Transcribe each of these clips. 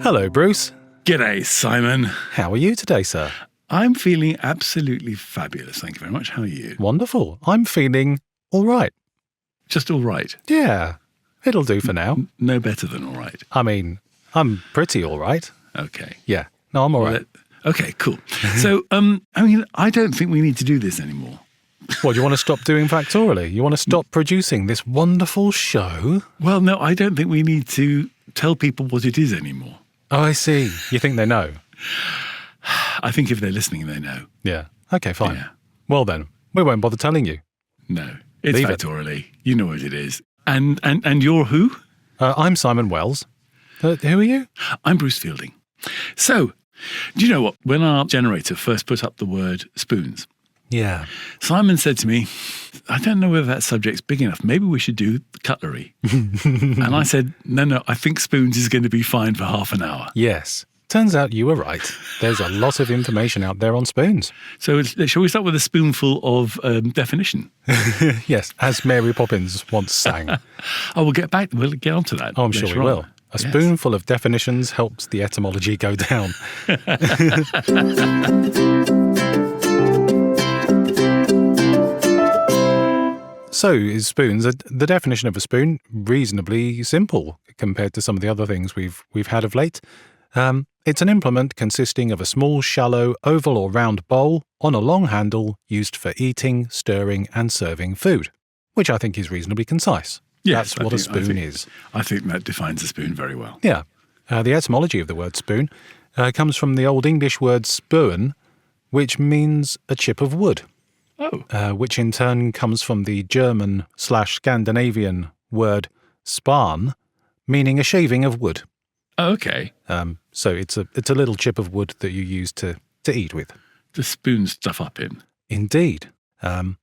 Hello, Bruce. G'day, Simon. How are you today, sir? I'm feeling absolutely fabulous. Thank you very much. How are you? Wonderful. I'm feeling all right. Just all right. Yeah, it'll do for now. No better than all right. I mean, I'm pretty all right. Okay. Yeah. No, I'm all right. Okay, cool. So, I don't think we need to do this anymore. What, do you want to stop doing Factoraly? You want to stop producing this wonderful show? Well, no, I don't think we need to tell people what it is anymore. Oh, I see. You think they know? I think if they're listening, they know. Yeah. Okay, fine. Yeah. Well then, we won't bother telling you. No, it's Leave it. Factoraly. You know what it is. And you're who? I'm Simon Wells. Who are you? I'm Bruce Fielding. So, do you know what? When our generator first put up the word spoons, Yeah. Simon said to me, I don't know whether that subject's big enough. Maybe we should do cutlery. And I said, no, I think spoons is going to be fine for half an hour. Yes. Turns out you were right. There's a lot of information out there on spoons. So shall we start with a spoonful of definition? Yes, as Mary Poppins once sang. We'll get onto that. Oh, I'm sure we will. A spoonful of definitions helps the etymology go down. So, is spoons, the definition of a spoon, reasonably simple compared to some of the other things we've had of late. It's an implement consisting of a small, shallow, oval or round bowl on a long handle used for eating, stirring and serving food, which I think is reasonably concise. Yes, That's what a spoon is. I think that defines a spoon very well. Yeah. The etymology of the word spoon comes from the Old English word spoon, which means a chip of wood. Oh. Which in turn comes from the German/Scandinavian word span, meaning a shaving of wood. Okay. So it's a little chip of wood that you use to eat with. To spoon stuff up in. Indeed. And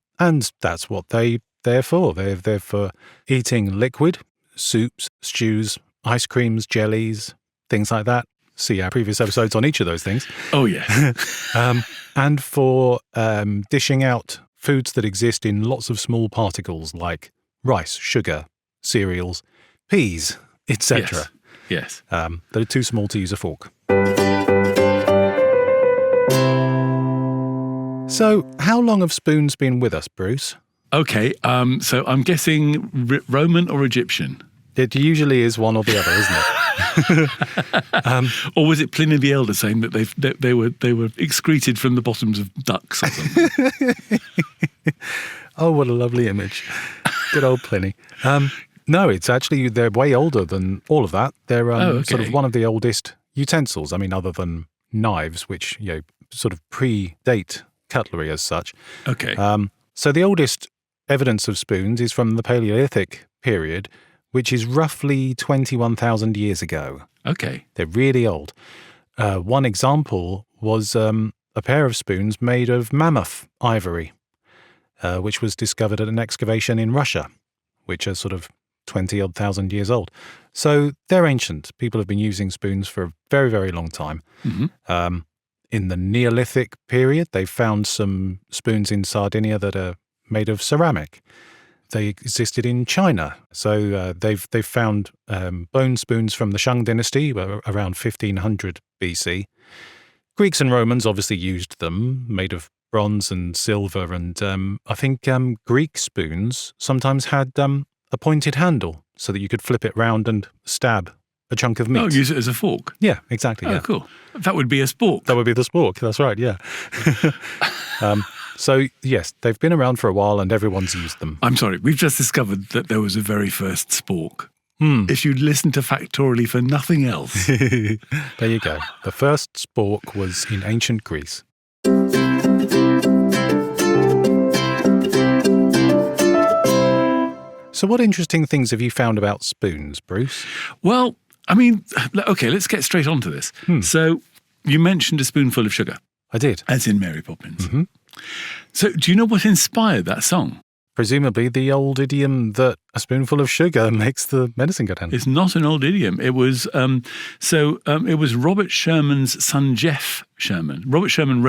that's what they're for. They're for eating liquid, soups, stews, ice creams, jellies, things like that. See our previous episodes on each of those things. Oh, yeah. And for dishing out foods that exist in lots of small particles like rice, sugar, cereals, peas, etc. Yes. They're too small to use a fork. So, how long have spoons been with us, Bruce? Okay, so I'm guessing Roman or Egyptian? It usually is one or the other, isn't it? Or was it Pliny the Elder saying that they were excreted from the bottoms of ducks or something? Oh, what a lovely image. Good old Pliny. No, it's actually, they're way older than all of that. They're sort of one of the oldest utensils. I mean, other than knives, which, sort of predate cutlery as such. Okay. So the oldest evidence of spoons is from the Paleolithic period, which is roughly 21,000 years ago. Okay. They're really old. One example was a pair of spoons made of mammoth ivory, which was discovered at an excavation in Russia, which are sort of 20-odd thousand years old. So they're ancient. People have been using spoons for a very, very long time. Mm-hmm. In the Neolithic period, they found some spoons in Sardinia that are made of ceramic. They existed in China. So they've found bone spoons from the Shang dynasty around 1500 BC. Greeks and Romans obviously used them, made of bronze and silver. And I think Greek spoons sometimes had a pointed handle so that you could flip it round and stab a chunk of meat. Oh, use it as a fork? Yeah, exactly. Oh, yeah. Cool. That would be a spork. That would be the spork. That's right, yeah. So, yes, they've been around for a while and everyone's used them. I'm sorry, we've just discovered that there was a very first spork. If you'd listened to Factoraly for nothing else. There you go. The first spork was in ancient Greece. So what interesting things have you found about spoons, Bruce? Well, I mean, okay, let's get straight on to this. So you mentioned a spoonful of sugar. I did. As in Mary Poppins. Mm-hmm. So do you know what inspired that song? Presumably the old idiom that a spoonful of sugar makes the medicine go down. It's not an old idiom. It was it was Robert Sherman's son Jeff Sherman. Robert Sherman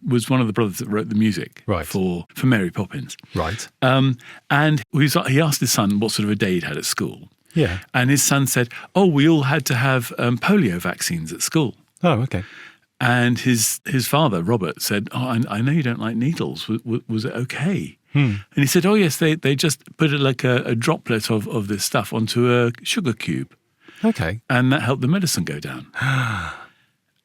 was one of the brothers that wrote the music for Mary Poppins. Right. And he asked his son what sort of a day he'd had at school. Yeah. And his son said, "Oh, we all had to have polio vaccines at school." Oh, okay. And his father, Robert, said, "Oh, I know you don't like needles. Was it okay?" And he said, "Oh, yes, they just put it like a droplet of this stuff onto a sugar cube. Okay. And that helped the medicine go down."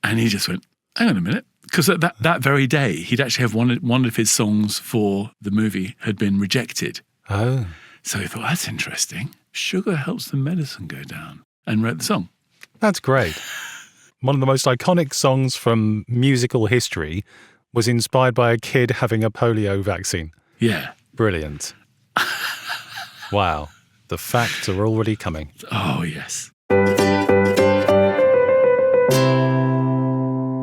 And he just went, "Hang on a minute." Because that very day, he'd actually have one of his songs for the movie had been rejected. Oh. So he thought, that's interesting. Sugar helps the medicine go down, and wrote the song. That's great. One of the most iconic songs from musical history was inspired by a kid having a polio vaccine. Yeah. Brilliant. Wow. The facts are already coming. Oh, yes.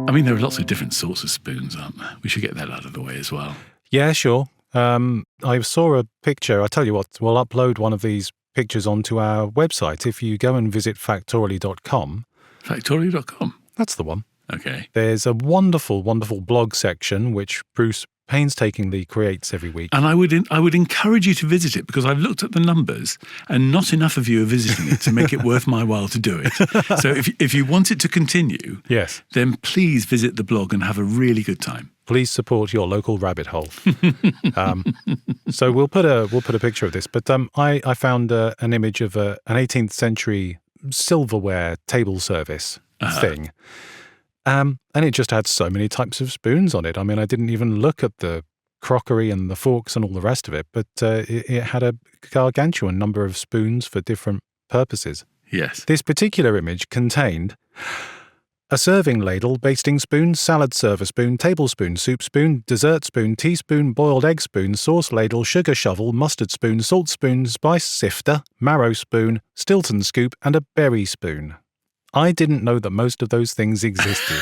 I mean, there are lots of different sorts of spoons, aren't there? We should get that out of the way as well. Yeah, sure. I saw a picture. I tell you what, we'll upload one of these pictures onto our website. If you go and visit factoraly.com. Factoraly.com? That's the one. Okay. There's a wonderful, wonderful blog section which Bruce painstakingly creates every week. And I would encourage you to visit it, because I've looked at the numbers and not enough of you are visiting it to make it worth my while to do it. So if you want it to continue, Yes. then please visit the blog and have a really good time. Please support your local rabbit hole. So we'll put a picture of this. But I found an image of an 18th century silverware table service thing. And it just had so many types of spoons on it. I mean, I didn't even look at the crockery and the forks and all the rest of it, but it had a gargantuan number of spoons for different purposes. Yes. This particular image contained a serving ladle, basting spoon, salad server spoon, tablespoon, soup spoon, dessert spoon, teaspoon, boiled egg spoon, sauce ladle, sugar shovel, mustard spoon, salt spoon, spice sifter, marrow spoon, Stilton scoop, and a berry spoon. I didn't know that most of those things existed.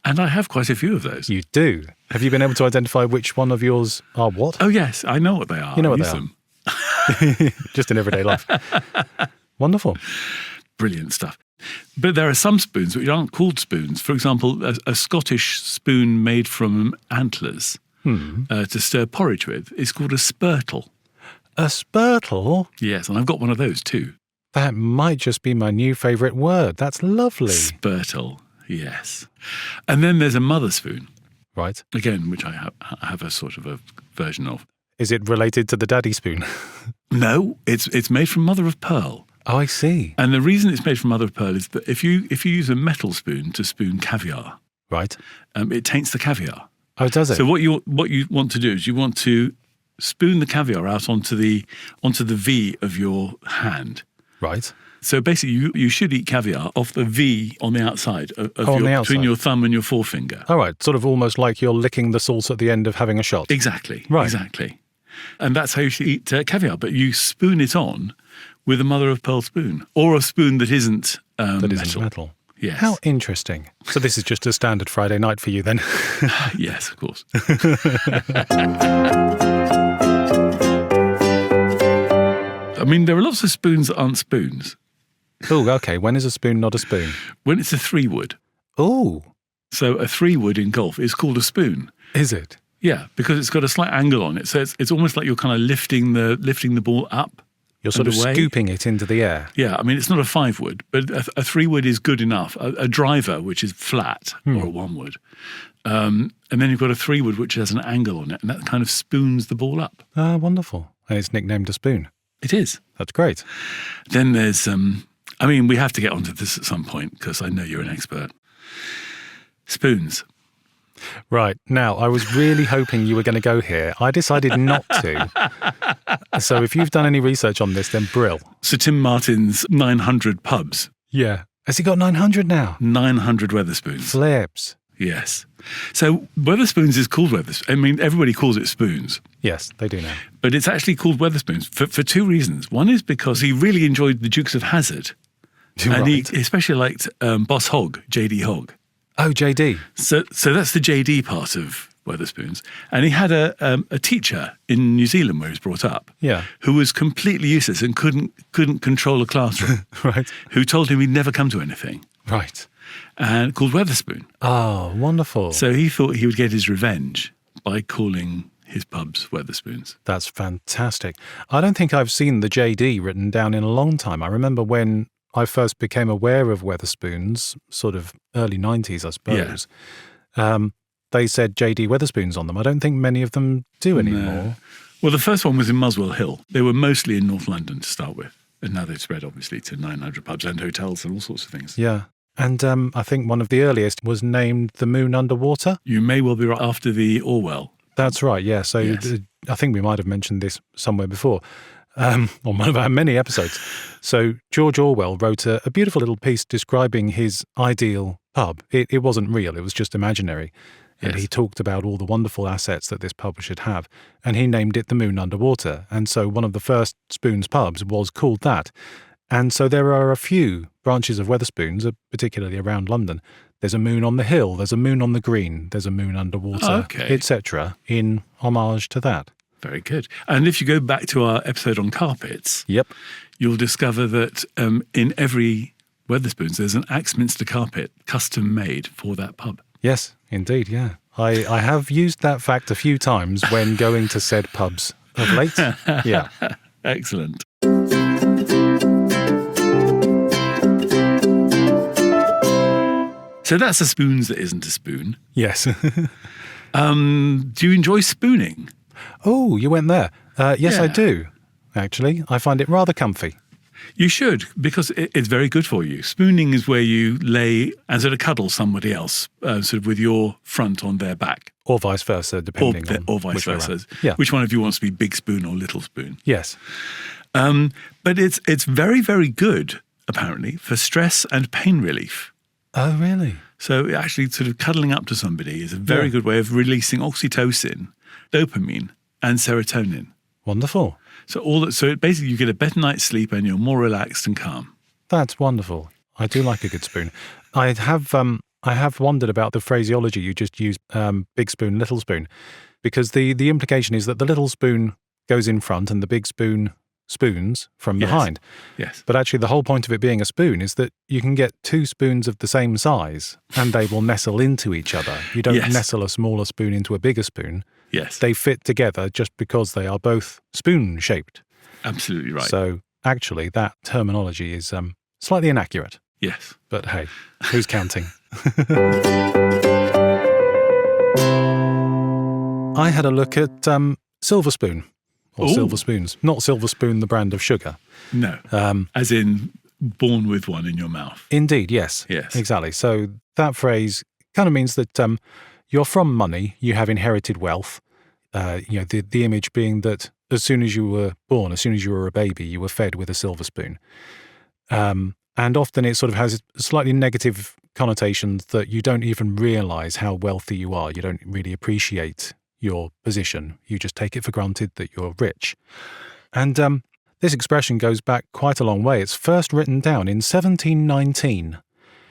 And I have quite a few of those. You do. Have you been able to identify which one of yours are what? Oh, yes. I know what they are. You know I what use they them. Just in everyday life. Wonderful. Brilliant stuff. But there are some spoons which aren't called spoons. For example, a Scottish spoon made from antlers to stir porridge with is called a spurtle. A spurtle? Yes, and I've got one of those too. That might just be my new favourite word. That's lovely. Spurtle, yes. And then there's a mother spoon. Right. Again, which I have a sort of a version of. Is it related to the daddy spoon? No, it's made from mother of pearl. Oh, I see. And the reason it's made from mother of pearl is that if you use a metal spoon to spoon caviar, Right. It taints the caviar. Oh, does it? So what you want to do is you want to spoon the caviar out onto the V of your hand. Right. So basically, you should eat caviar off the V on the outside of on the outside. between your thumb and your forefinger. All right. Sort of almost like you're licking the salt at the end of having a shot. Exactly. Right. Exactly. And that's how you should eat caviar. But you spoon it on with a mother of pearl spoon, or a spoon that isn't metal. Yes. How interesting. So this is just a standard Friday night for you then? Yes, of course. I mean, there are lots of spoons that aren't spoons. Oh, okay. When is a spoon not a spoon? When it's a 3-wood. Oh, So a 3-wood in golf is called a spoon. is it? Yeah, because it's got a slight angle on it. So it's almost like you're kind of lifting the ball up. You're sort of away. scooping it into the air. Yeah, I mean, it's not a 5-wood, but a 3-wood is good enough. A driver, which is flat, or a 1-wood. And then you've got a 3-wood, which has an angle on it, and that kind of spoons the ball up. Ah, wonderful. And it's nicknamed a spoon. It is. That's great. Then there's, I mean, we have to get onto this at some point, because I know you're an expert. Spoons. Right. Now, I was really hoping you were going to go here. I decided not to. So if you've done any research on this, then brill. Sir Tim Martin's 900 pubs. Yeah. Has he got 900 now? 900 Weatherspoons. Flips. Yes. So Weatherspoons is called Weatherspoons. I mean, everybody calls it spoons. Yes, they do now. But it's actually called Weatherspoons for 2 reasons. One is because he really enjoyed the Dukes of Hazzard. And he especially liked Boss Hogg, J.D. Hogg. Oh, JD. So that's the JD part of Weatherspoons. And he had a teacher in New Zealand where he was brought up, Yeah. who was completely useless and couldn't control a classroom, Right. who told him he'd never come to anything, Right. and called Weatherspoon. Oh, wonderful. So he thought he would get his revenge by calling his pub's Wetherspoons. That's fantastic. I don't think I've seen the JD written down in a long time. I remember when I first became aware of Wetherspoons, sort of early 90s, I suppose. They said JD Wetherspoons on them. I don't think many of them do anymore. No. Well, the first one was in Muswell Hill. They were mostly in North London to start with. And now they've spread, obviously, to 900 pubs and hotels and all sorts of things. Yeah. And I think one of the earliest was named The Moon Underwater. You may well be right after the Orwell. That's right, yeah. So Yes. I think we might have mentioned this somewhere before on one of our many episodes. So George Orwell wrote a beautiful little piece describing his ideal pub. It wasn't real, it was just imaginary. And Yes. he talked about all the wonderful assets that this pub should have. And he named it The Moon Underwater. And so one of the first Spoons pubs was called that. And so there are a few branches of Wetherspoons, particularly around London. There's a moon on the hill, there's a moon on the green, there's a moon underwater, Okay. etc., in homage to that. Very good. And if you go back to our episode on carpets, Yep. you'll discover that in every Wetherspoons, there's an Axminster carpet custom made for that pub. Yes, indeed, yeah. I have used that fact a few times when going to said pubs of late. Yeah. Excellent. So that's a spoons that isn't a spoon. Yes. Do you enjoy spooning? Oh, you went there. Yes, I Yeah. do, actually. I find it rather comfy. You should, because it's very good for you. Spooning is where you lay and sort of cuddle somebody else, sort of with your front on their back. Or vice versa, depending on Or vice which way versa. around. Yeah. Which one of you wants to be big spoon or little spoon? Yes. But it's very, very good, apparently, for stress and pain relief. Oh, really? So actually sort of cuddling up to somebody is a very Yeah. good way of releasing oxytocin, dopamine, and serotonin. Wonderful. So basically you get a better night's sleep and you're more relaxed and calm. That's wonderful. I do like a good spoon. I have wondered about the phraseology you just used, big spoon, little spoon, because the implication is that the little spoon goes in front and the big spoon spoons from Yes. behind. Yes. But actually the whole point of it being a spoon is that you can get two spoons of the same size and they will nestle into each other. You don't Yes. nestle a smaller spoon into a bigger spoon. Yes. They fit together just because they are both spoon-shaped. Absolutely right. So actually that terminology is slightly inaccurate. Yes. But hey, who's counting? I had a look at Silver Spoon, or Ooh. Silver Spoons. Not Silver Spoon, the brand of sugar. No. As in born with one in your mouth. Indeed, yes. Yes. Exactly. So that phrase kind of means that you're from money, you have inherited wealth. The image being that as soon as you were born, as soon as you were a baby, you were fed with a silver spoon. And often it sort of has slightly negative connotations that you don't even realize how wealthy you are. You don't really appreciate your position. You just take it for granted that you're rich. And this expression goes back quite a long way. It's first written down in 1719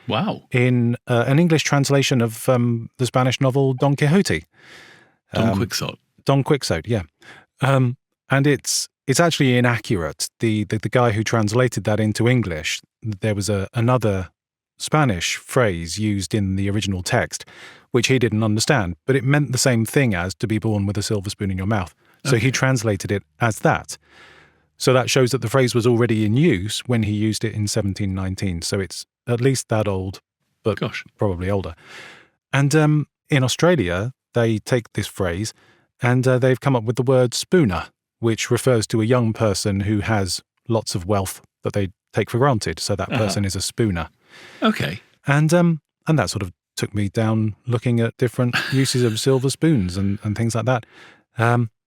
Wow. in an English translation of the Spanish novel Don Quixote. Don Quixote. Don Quixote, yeah. And it's actually inaccurate. The guy who translated that into English, there was another Spanish phrase used in the original text, which he didn't understand, but it meant the same thing as to be born with a silver spoon in your mouth. So he translated it as that. So that shows that the phrase was already in use when he used it in 1719. So it's at least that old, but Gosh. probably older. And in Australia, they take this phrase and they've come up with the word spooner, which refers to a young person who has lots of wealth that they take for granted. So that person is a spooner. Okay. And that sort of took me down looking at different uses of silver spoons and things like that.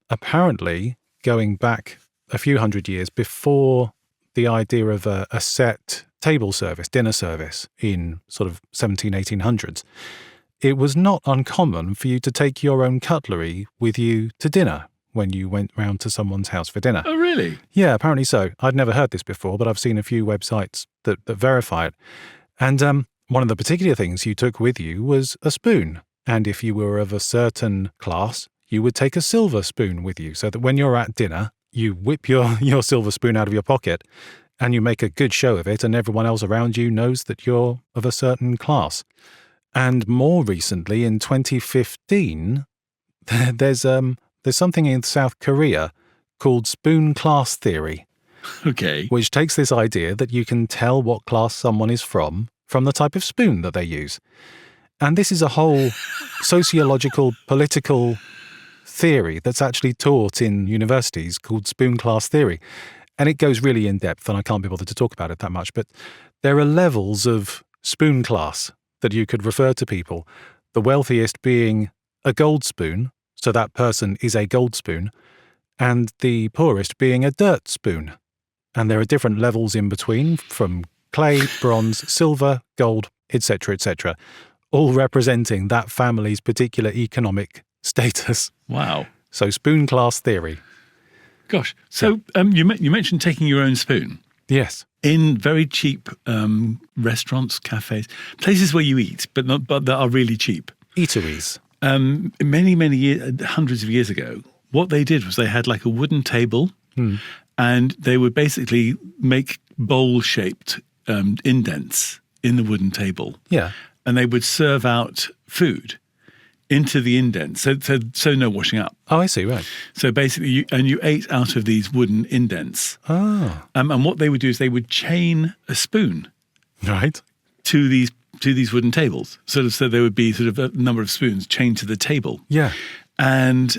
Apparently, going back a few hundred years before the idea of a set table service, dinner service in sort of 1800s, it was not uncommon for you to take your own cutlery with you to dinner when you went round to someone's house for dinner. Oh, really? Yeah, apparently so. I'd never heard this before, but I've seen a few websites that verify it. And one of the particular things you took with you was a spoon. And if you were of a certain class, you would take a silver spoon with you, so that when you're at dinner, you whip your silver spoon out of your pocket and you make a good show of it, and everyone else around you knows that you're of a certain class. And more recently, in 2015, there's There's something in South Korea called spoon class theory, Okay. which takes this idea that you can tell what class someone is from the type of spoon that they use. And this is a whole sociological, political theory that's actually taught in universities called spoon class theory. And it goes really in depth, and I can't be bothered to talk about it that much. But there are levels of spoon class that you could refer to people. The wealthiest being a gold spoon, so that person is a gold spoon, and the poorest being a dirt spoon. And there are different levels in between, from clay, bronze, silver, gold, etc., etc., all representing that family's particular economic status. Wow. So spoon class theory. Gosh. So you mentioned taking your own spoon. Yes. In very cheap restaurants, cafes, places where you eat, but that are really cheap. Eateries. Many years, hundreds of years ago, what they did was they had like a wooden table, and they would basically make bowl-shaped indents in the wooden table. Yeah. And they would serve out food into the indents, so no washing up. Oh, I see, right. So basically, you ate out of these wooden indents. Oh. And what they would do is they would chain a spoon Right. to these wooden tables. So there would be sort of a number of spoons chained to the table. Yeah. And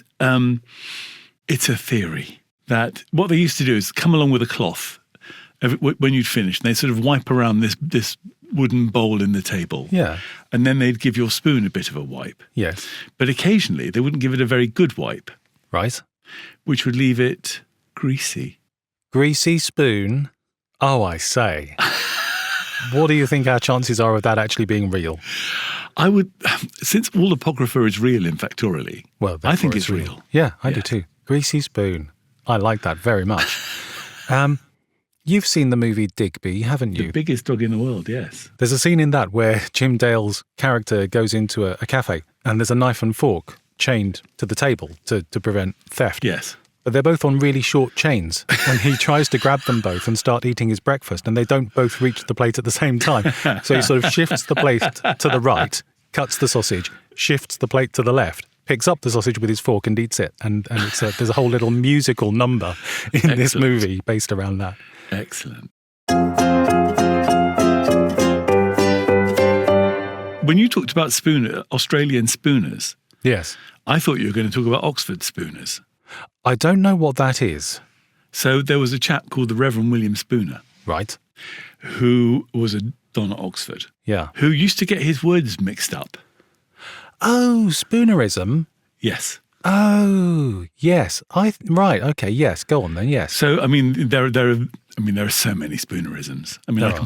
it's a theory that what they used to do is come along with a cloth when you'd finished, and they sort of wipe around this wooden bowl in the table. Yeah. And then they'd give your spoon a bit of a wipe. Yes. But occasionally they wouldn't give it a very good wipe, Right. which would leave it greasy. Greasy spoon. Oh, I say. What do you think our chances are of that actually being real? I would, since all apocrypha is real in Factoraly, Well, I think therefore it's real. Yeah, I do too. Greasy spoon. I like that very much. You've seen the movie Digby, haven't you? The biggest dog in the world, yes. There's a scene in that where Jim Dale's character goes into a cafe and there's a knife and fork chained to the table to prevent theft. Yes. But they're both on really short chains, and he tries to grab them both and start eating his breakfast, and they don't both reach the plate at the same time. So he sort of shifts the plate to the right, cuts the sausage, shifts the plate to the left, picks up the sausage with his fork and eats it. And there's a whole little musical number in this movie based around that. Excellent. When you talked about Australian spooners, Yes. I thought you were going to talk about Oxford spooners. I don't know what that is. So there was a chap called the Reverend William Spooner, Right. who was a don at Oxford, Yeah. who used to get his words mixed up. Oh, spoonerism. Yes. Oh, yes. Right. Okay. Yes. Go on then. Yes. So I mean, there are so many spoonerisms. I mean, I can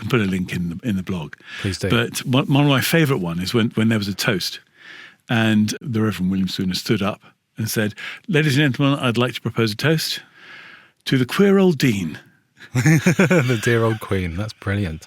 put a link in the blog. Please do. But one of my favourite one is when there was a toast, and the Reverend William Spooner stood up and said, "Ladies and gentlemen, I'd like to propose a toast to the queer old Dean." The dear old Queen. That's brilliant.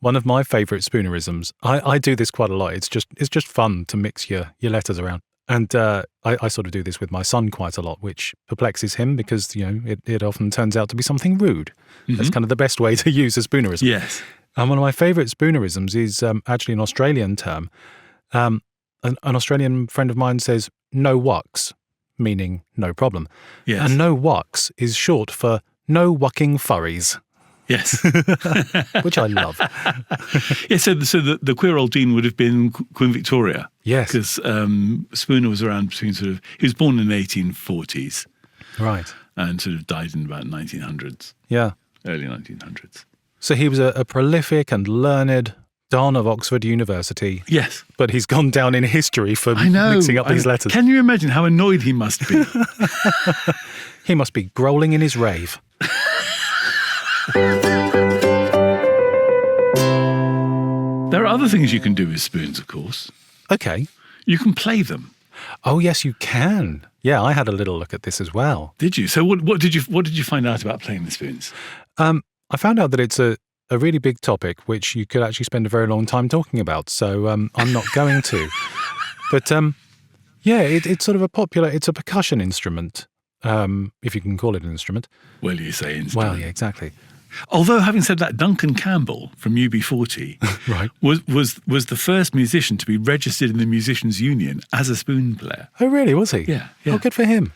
One of my favourite spoonerisms. I do this quite a lot. It's just fun to mix your letters around. And I sort of do this with my son quite a lot, which perplexes him because, it often turns out to be something rude. Mm-hmm. That's kind of the best way to use a spoonerism. Yes. And one of my favourite spoonerisms is actually an Australian term. An Australian friend of mine says, "no wucks," meaning no problem. Yes. And no wucks is short for no wucking furries. Yes. Which I love. Yeah, so the queer old Dean would have been Queen Victoria. Yes. Because Spooner was around between he was born in the 1840s. Right. And sort of died in about 1900s. Yeah. Early 1900s. So he was a prolific and learned Don of Oxford University. Yes. But he's gone down in history for mixing up these letters. Can you imagine how annoyed he must be? He must be growling in his rave. There are other things you can do with spoons, of course. Okay. You can play them. Oh, yes, you can. Yeah, I had a little look at this as well. Did you? So what did you find out about playing the spoons? I found out that it's a really big topic which you could actually spend a very long time talking about. So I'm not going to. But yeah, it's sort of it's a percussion instrument, if you can call it an instrument. Well, you say instrument. Well, yeah, exactly. Although, having said that, Duncan Campbell from UB40 Right. was the first musician to be registered in the Musicians' Union as a spoon player. Oh, really? Was he? Yeah. Oh, good for him.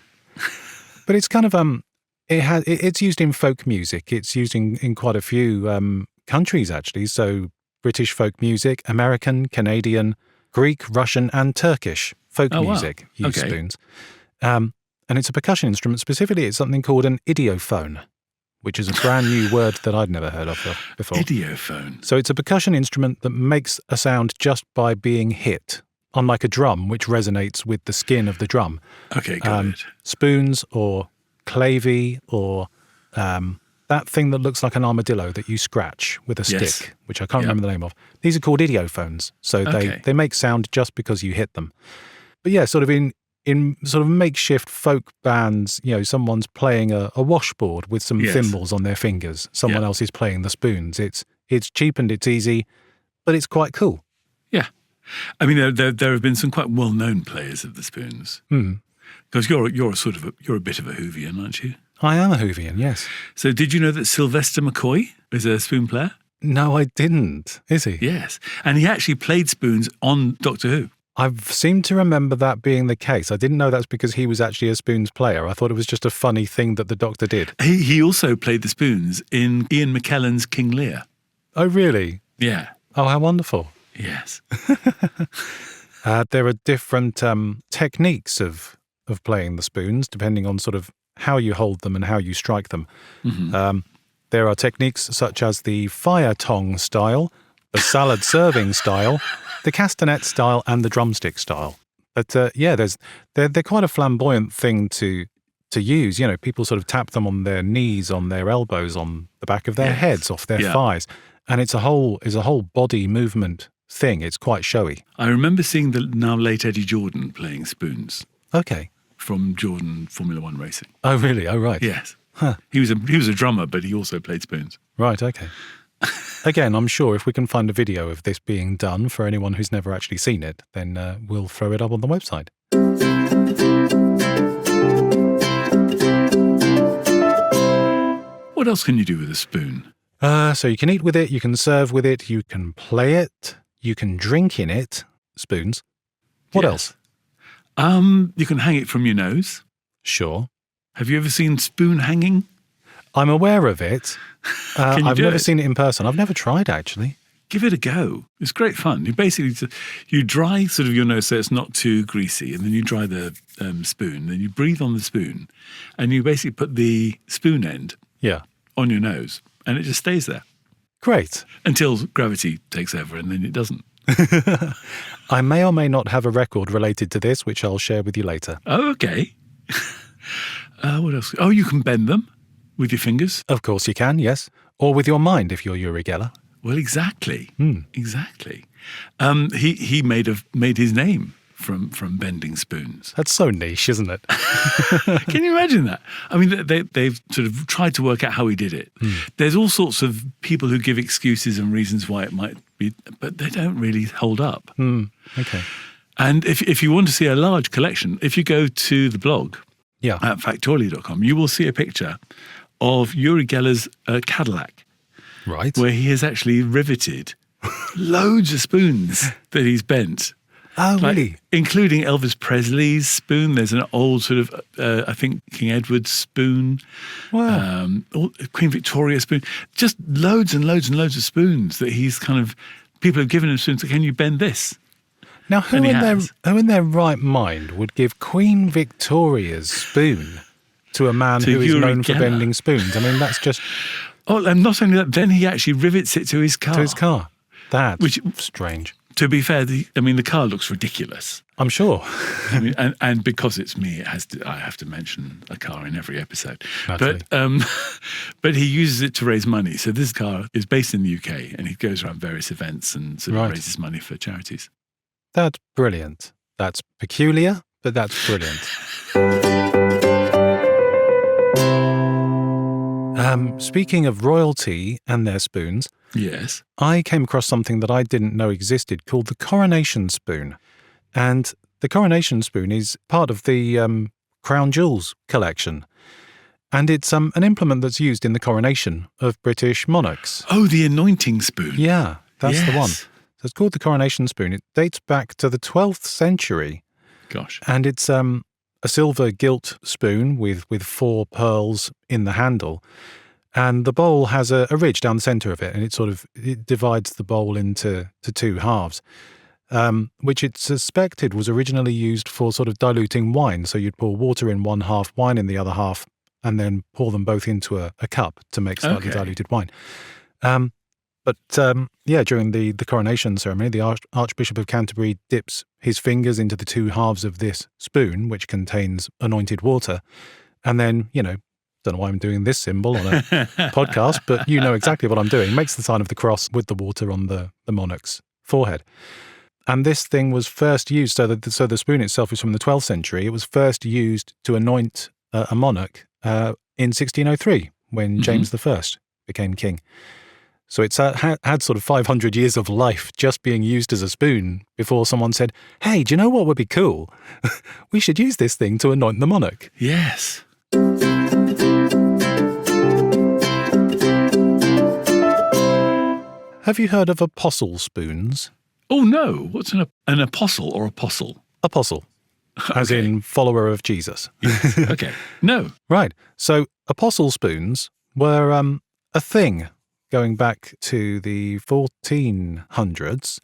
But it's kind of it's used in folk music. It's used in quite a few countries actually. So British folk music, American, Canadian, Greek, Russian, and Turkish folk music use spoons. And it's a percussion instrument. Specifically, it's something called an idiophone, which is a brand new word that I'd never heard of before. Idiophone. So it's a percussion instrument that makes a sound just by being hit, unlike a drum, which resonates with the skin of the drum. Okay, got it. Spoons or clavey or that thing that looks like an armadillo that you scratch with a stick, which I can't remember the name of. These are called idiophones. So they make sound just because you hit them. But yeah, sort of in sort of makeshift folk bands, someone's playing a washboard with some thimbles on their fingers. Someone else is playing the spoons. It's cheap and it's easy, but it's quite cool. Yeah. I mean, there have been some quite well-known players of the spoons. Because you're a bit of a Whovian, aren't you? I am a Whovian, yes. So did you know that Sylvester McCoy is a spoon player? No, I didn't. Is he? Yes. And he actually played spoons on Doctor Who. I've seemed to remember that being the case. I didn't know that's because he was actually a spoons player. I thought it was just a funny thing that the Doctor did. He also played the spoons in Ian McKellen's King Lear. Oh, really? Yeah. Oh, how wonderful. Yes. There are different techniques of playing the spoons, depending on sort of how you hold them and how you strike them. There are techniques such as the fire tong style, the salad serving style, the castanet style, and the drumstick style. But they're quite a flamboyant thing to use. People sort of tap them on their knees, on their elbows, on the back of their heads, off their thighs, and it's a whole body movement thing. It's quite showy. I remember seeing the now late Eddie Jordan playing spoons. Okay. From Jordan Formula One racing. Oh, really? Oh, right. Yes. Huh. He was a drummer, but he also played spoons. Right. Okay. Again, I'm sure if we can find a video of this being done for anyone who's never actually seen it, then we'll throw it up on the website. What else can you do with a spoon? So you can eat with it, you can serve with it, you can play it, you can drink in it. Spoons. What else? You can hang it from your nose. Sure. Have you ever seen spoon hanging? I'm aware of it. I've never seen it in person. I've never tried, actually. Give it a go. It's great fun. You dry sort of your nose so it's not too greasy, and then you dry the spoon. Then you breathe on the spoon, and you basically put the spoon end on your nose, and it just stays there. Great. Until gravity takes over, and then it doesn't. I may or may not have a record related to this, which I'll share with you later. Oh, okay. What else? Oh, you can bend them with your fingers. Of course you can, yes. Or with your mind if you're Uri Geller. Well, exactly. Exactly. He made his name from bending spoons. That's so niche, isn't it? Can you imagine that? I mean, they've sort of tried to work out how he did it. There's all sorts of people who give excuses and reasons why it might be, but they don't really hold up. Okay. And if you want to see a large collection, if you go to the blog at Factoraly.com, you will see a picture of Uri Geller's Cadillac. Right. Where he has actually riveted loads of spoons that he's bent. Oh, really? Including Elvis Presley's spoon. There's an old sort of, I think, King Edward's spoon. Wow. Queen Victoria's spoon. Just loads and loads and loads of spoons that he's people have given him spoons. Can you bend this? Now, who in their right mind would give Queen Victoria's spoon to a man who is known for bending spoons? I mean, that's just... Oh, and not only that, then he actually rivets it to his car. That's strange. To be fair, the car looks ridiculous. I'm sure. I mean, and because it's me, I have to mention a car in every episode. Naturally. But he uses it to raise money. So this car is based in the UK, and he goes around various events and sort of raises money for charities. That's brilliant. That's peculiar, but that's brilliant. Speaking of royalty and their spoons, yes, I came across something that I didn't know existed called the coronation spoon. And the coronation spoon is part of the Crown Jewels collection. And it's an implement that's used in the coronation of British monarchs. Oh, the anointing spoon. Yeah, that's the one. Yes. So it's called the coronation spoon. It dates back to the 12th century. Gosh. And it's a silver gilt spoon with 4 pearls in the handle. And the bowl has a ridge down the centre of it, and it divides the bowl into 2 halves, which it's suspected was originally used for sort of diluting wine. So you'd pour water in one half, wine in the other half, and then pour them both into a cup to make slightly diluted wine. During the coronation ceremony, the Archbishop of Canterbury dips his fingers into the 2 halves of this spoon, which contains anointed water, and then, don't know why I'm doing this symbol on a podcast, but you know exactly what I'm doing. Makes the sign of the cross with the water on the monarch's forehead. And this thing was first used, so the spoon itself is from the 12th century. It was first used to anoint a monarch in 1603 when James I became king. So it's had sort of 500 years of life just being used as a spoon before someone said, hey, do you know what would be cool? We should use this thing to anoint the monarch. Yes. Have you heard of apostle spoons? Oh, no. What's an apostle or apostle? Apostle, as in follower of Jesus. Yes. Okay. No. Right. So apostle spoons were a thing going back to the 1400s,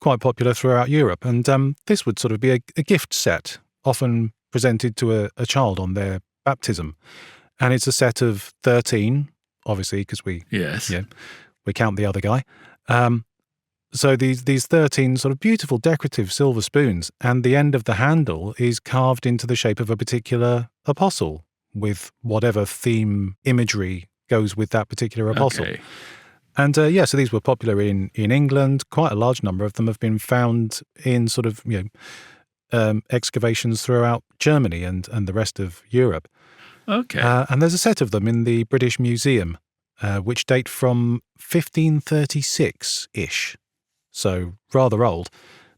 quite popular throughout Europe. And this would sort of be a gift set, often presented to a child on their baptism. And it's a set of 13, obviously, because we count the other guy. So these 13 sort of beautiful decorative silver spoons, and the end of the handle is carved into the shape of a particular apostle with whatever theme imagery goes with that particular apostle. Okay. And so these were popular in England. Quite a large number of them have been found in sort of excavations throughout Germany and the rest of Europe. Okay. And there's a set of them in the British Museum, which date from 1536-ish. So rather old.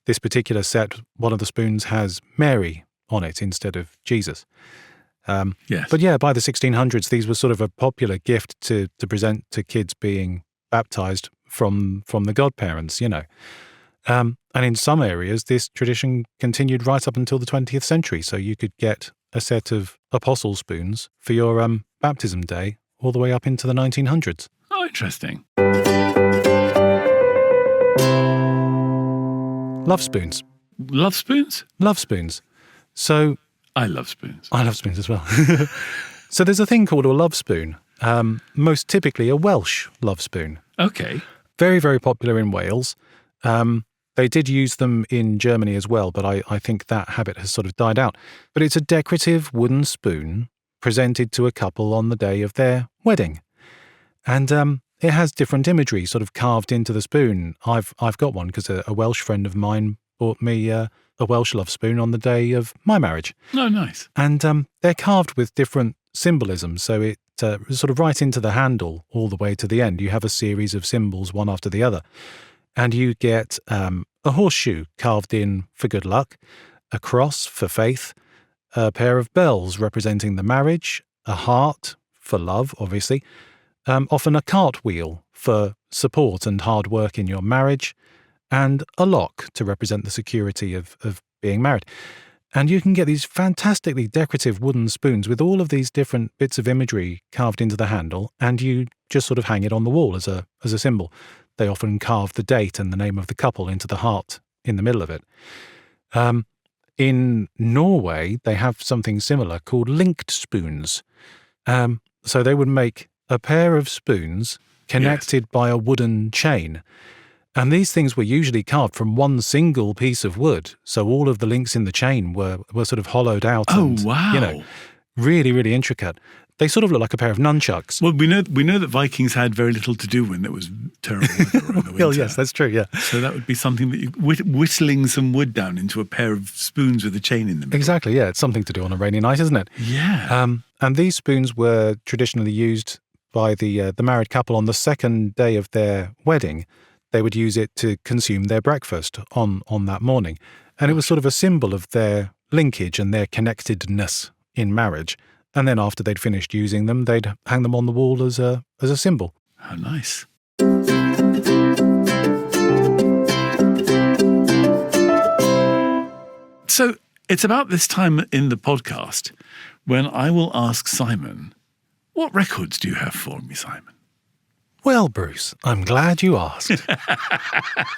This particular set, one of the spoons has Mary on it instead of Jesus. Yes. But yeah, by the 1600s, these were sort of a popular gift to present to kids being baptized from the godparents, And in some areas, this tradition continued right up until the 20th century. So you could get a set of apostle spoons for your baptism day all the way up into the 1900s. Oh, interesting. Love spoons. Love spoons? Love spoons. So I love spoons. I love spoons as well. So there's a thing called a love spoon, most typically a Welsh love spoon. Okay. Very, very popular in Wales. They did use them in Germany as well, but I think that habit has sort of died out. But it's a decorative wooden spoon presented to a couple on the day of their wedding. And it has different imagery sort of carved into the spoon. I've got one because a Welsh friend of mine bought me a Welsh love spoon on the day of my marriage. Oh, nice. And they're carved with different symbolism. So it sort of right into the handle all the way to the end. You have a series of symbols, one after the other. And you get a horseshoe carved in for good luck, a cross for faith, a pair of bells representing the marriage, a heart for love, obviously, often a cartwheel for support and hard work in your marriage, and a lock to represent the security of being married. And you can get these fantastically decorative wooden spoons with all of these different bits of imagery carved into the handle, and you just sort of hang it on the wall as a symbol. They often carve the date and the name of the couple into the heart in the middle of it. In Norway, they have something similar called linked spoons. So they would make a pair of spoons connected by a wooden chain. And these things were usually carved from one single piece of wood. So all of the links in the chain were sort of hollowed out. Oh, and, wow. Really, really intricate. They sort of look like a pair of nunchucks. Well, we know that Vikings had very little to do when there was terrible weather in the winter. Well, yes, that's true, yeah. So that would be something that you whittling some wood down into a pair of spoons with a chain in them. Exactly, yeah. It's something to do on a rainy night, isn't it? Yeah. And these spoons were traditionally used by the married couple on the second day of their wedding. They would use it to consume their breakfast on that morning. And it was sort of a symbol of their linkage and their connectedness in marriage. And then after they'd finished using them, they'd hang them on the wall as a symbol. How nice. So it's about this time in the podcast when I will ask Simon, what records do you have for me, Simon? Well, Bruce, I'm glad you asked.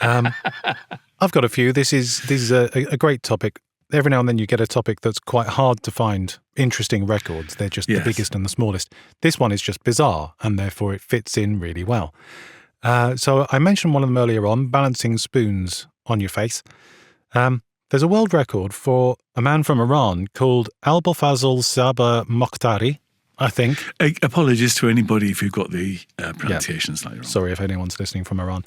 I've got a few. This is a great topic. Every now and then you get a topic that's quite hard to find interesting records. They're just the biggest and the smallest. This one is just bizarre, and therefore it fits in really well. So I mentioned one of them earlier on, balancing spoons on your face. There's a world record for a man from Iran called Albolfazl Saber Mokhtari, I think. Apologies to anybody if you've got the pronunciation slightly wrong. Sorry if anyone's listening from Iran.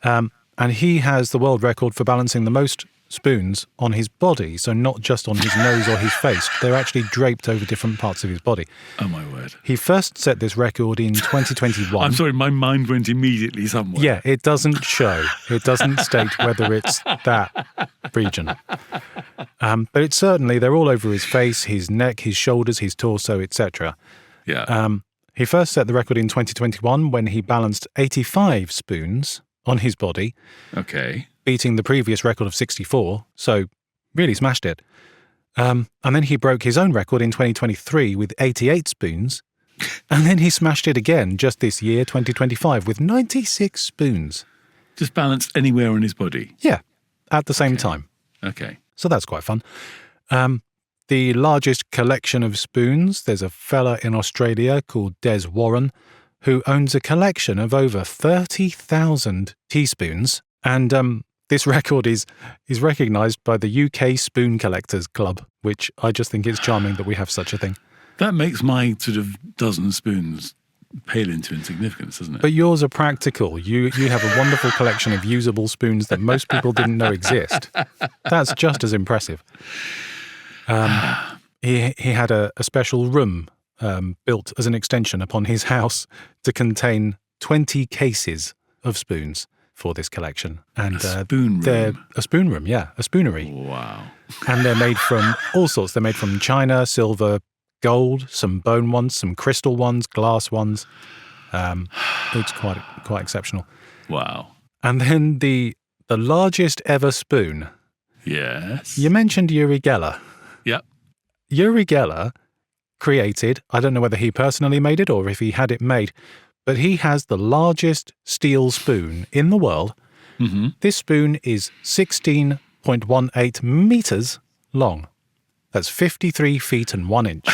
And he has the world record for balancing the most spoons on his body, so not just on his nose or his face. They're actually draped over different parts of his body. Oh, my word. He first set this record in 2021. I'm sorry, my mind went immediately somewhere. Yeah, it doesn't show. It doesn't state whether it's that region. But it's certainly, they're all over his face, his neck, his shoulders, his torso, etc. Yeah. He first set the record in 2021 when he balanced 85 spoons on his body. Okay. Beating the previous record of 64, so really smashed it. And then he broke his own record in 2023 with 88 spoons, and then he smashed it again just this year, 2025, with 96 spoons. Just balanced anywhere on his body? Yeah, at the same time. Okay. So that's quite fun. The largest collection of spoons, there's a fella in Australia called Des Warren, who owns a collection of over 30,000 teaspoons, and this record is recognised by the UK Spoon Collectors Club, which I just think it's charming that we have such a thing. That makes my sort of dozen spoons pale into insignificance, doesn't it? But yours are practical. You have a wonderful collection of usable spoons that most people didn't know exist. That's just as impressive. He had a special room built as an extension upon his house to contain 20 cases of spoons for this collection. And a spoon room? They're a spoon room, yeah, a spoonery. Wow. And they're made from all sorts. They're made from china, silver, gold, some bone ones, some crystal ones, glass ones. It's quite exceptional. Wow. And then the largest ever spoon. Yes. You mentioned Uri Geller. Yep. Uri Geller created, I don't know whether he personally made it or if he had it made, but he has the largest steel spoon in the world. Mm-hmm. This spoon is 16.18 meters long. That's 53 feet and 1 inch.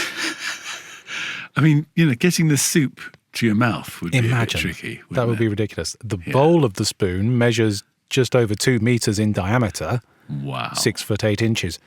I mean, getting the soup to your mouth would be a bit tricky. That would be ridiculous. The bowl of the spoon measures just over 2 meters in diameter. Wow. 6'8".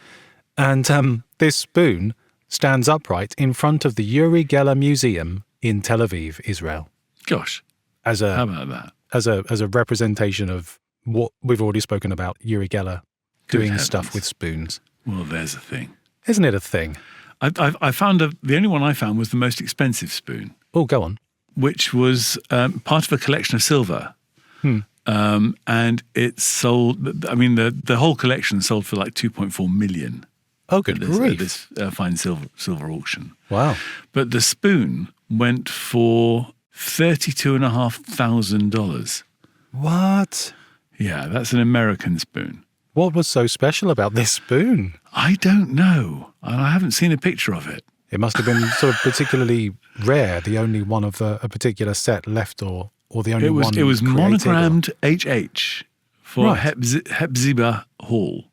And this spoon stands upright in front of the Uri Geller Museum in Tel Aviv, Israel. Gosh. How about that? As a representation of what we've already spoken about, Uri Geller doing stuff with spoons. Well, there's a thing. Isn't it a thing? I found the only one I found was the most expensive spoon. Oh, go on. Which was part of a collection of silver. And it sold, I mean, the whole collection sold for like 2.4 million. Oh, good grief. This fine silver auction. Wow. But the spoon went for $32,500. What? Yeah, that's an American spoon. What was so special about this spoon? I don't know. And I haven't seen a picture of it. It must have been sort of particularly rare, the only one of a particular set left or the only one It was created, monogrammed HH for Hepzibah Hall.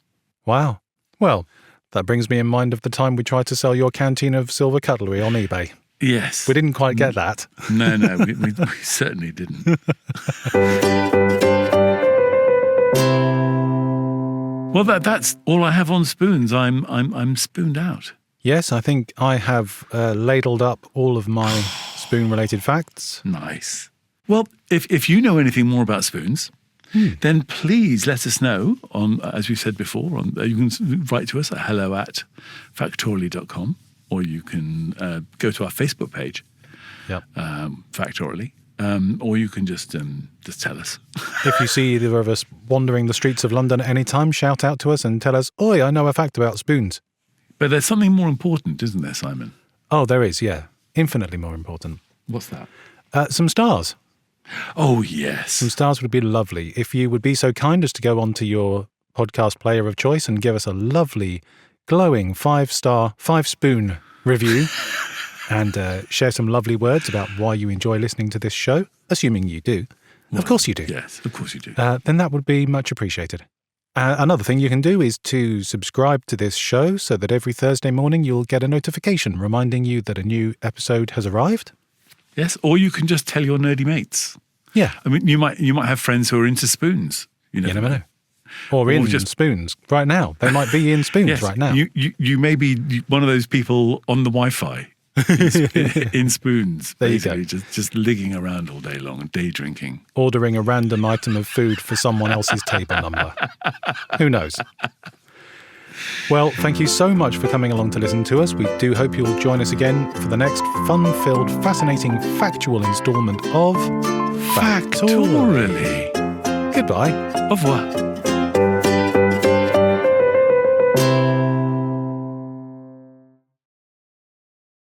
Wow. Well, that brings me in mind of the time we tried to sell your canteen of silver cutlery on eBay. Yes. We didn't quite get that. No, we certainly didn't. Well, that's all I have on spoons. I'm spooned out. Yes, I think I have ladled up all of my spoon-related facts. Nice. Well, if you know anything more about spoons, then please let us know on, as we've said before, you can write to us at hello@factoraly.com, or you can go to our Facebook page, Factoraly, or you can just tell us. If you see either of us wandering the streets of London at any time, shout out to us and tell us, "Oi, I know a fact about spoons." But there's something more important, isn't there, Simon? Oh, there is, yeah. Infinitely more important. What's that? Some stars. Oh, yes. Some stars would be lovely. If you would be so kind as to go onto your podcast player of choice and give us a lovely, glowing 5-star, 5-spoon review and share some lovely words about why you enjoy listening to this show, assuming you do. Well, of course you do. Yes, of course you do. Then that would be much appreciated. Another thing you can do is to subscribe to this show so that every Thursday morning you'll get a notification reminding you that a new episode has arrived. Yes, or you can just tell your nerdy mates. Yeah. I mean, you might have friends who are into spoons. You never know. Or in spoons right now. They might be in spoons right now. You may be one of those people on the Wi-Fi in spoons. There you go. Just ligging around all day long and day drinking. Ordering a random item of food for someone else's table number. Who knows? Well, thank you so much for coming along to listen to us. We do hope you'll join us again for the next fun-filled, fascinating, factual instalment of Factoraly. Goodbye. Au revoir.